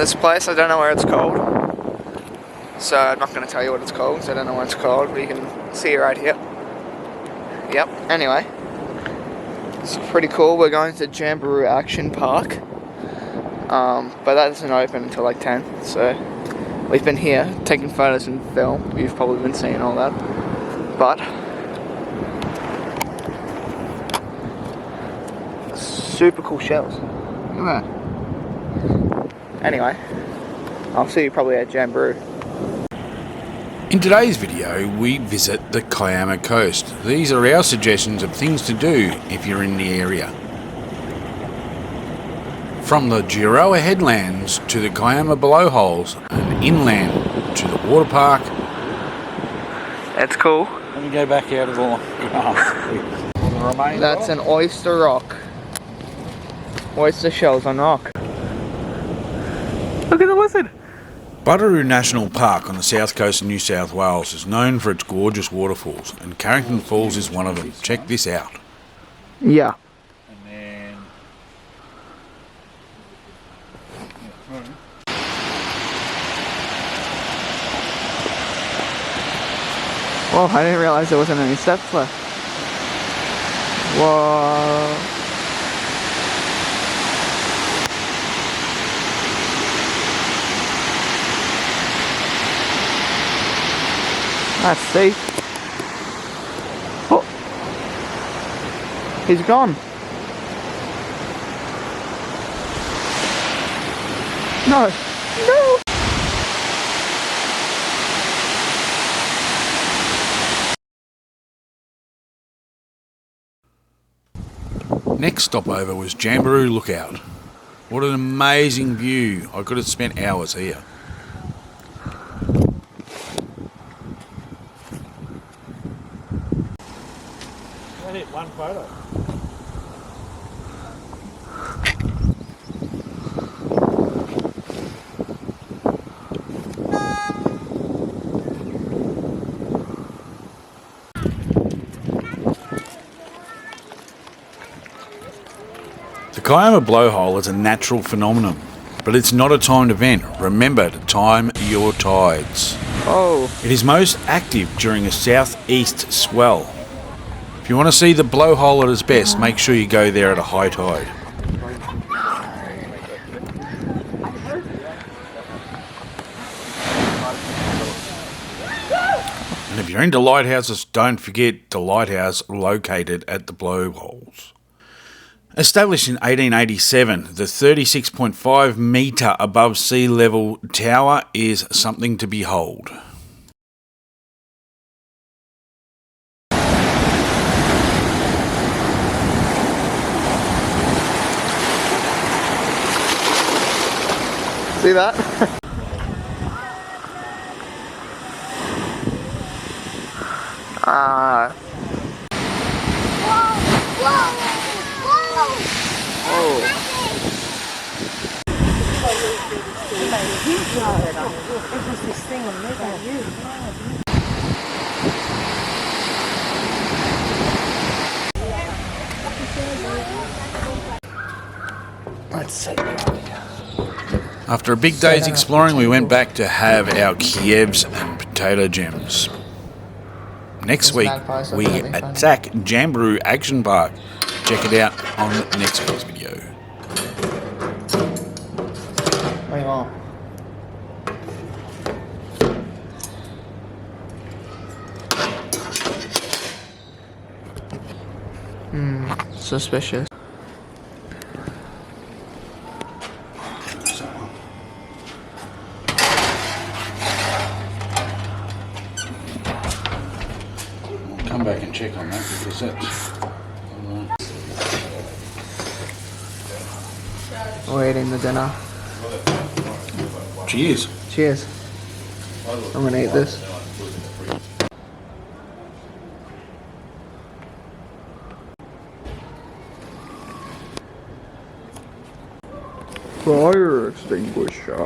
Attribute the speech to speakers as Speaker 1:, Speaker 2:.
Speaker 1: this place. I don't know where it's called, so I'm not going to tell you what it's called because I don't know what it's called, but you can see it right here. Yep, anyway, it's pretty cool. We're going to Jamberoo Action Park, but that doesn't open until like 10, so we've been here taking photos and film. You've probably been seeing all that, but super cool shells. Look at that. Anyway, I'll see you probably at Jamberoo.
Speaker 2: In today's video, we visit the Kiama coast. These are our suggestions of things to do if you're in the area. From the Gerroa Headlands to the Kiama Blowholes and inland to the water park.
Speaker 1: That's cool.
Speaker 2: Let me go back out of the
Speaker 1: That's an oyster rock. Oyster shells on rock. Look at the lizard.
Speaker 2: Budderoo National Park on the south coast of New South Wales is known for its gorgeous waterfalls, and Carrington Falls is one of them. Check this out.
Speaker 1: Yeah.
Speaker 2: And then...
Speaker 1: Whoa, I didn't realize there wasn't any steps left. Whoa. That's safe. Oh. He's gone. No. No.
Speaker 2: Next stopover was Jamberoo Lookout. What an amazing view. I could have spent hours here. One photo. The Kiama Blowhole is a natural phenomenon, but it's not a timed event. Remember to time your tides.
Speaker 1: Oh.
Speaker 2: It is most active during a southeast swell. If you want to see the blowhole at its best, make sure you go there at a high tide. And if you're into lighthouses, don't forget the lighthouse located at the blowholes. Established in 1887, the 36.5 metre above sea level tower is something to behold.
Speaker 1: See that?
Speaker 3: Whoa!
Speaker 1: Oh. Let's see.
Speaker 2: After a big day's exploring, we went back to have our kievs and potato gems. Next week, we attack Jamberoo Action Park. Check it out on next week's video.
Speaker 1: Hang on. Suspicious.
Speaker 2: Come back and check on that because that's...
Speaker 1: We're eating the dinner.
Speaker 2: Cheers.
Speaker 1: Cheers. I'm gonna eat this. Fire extinguisher.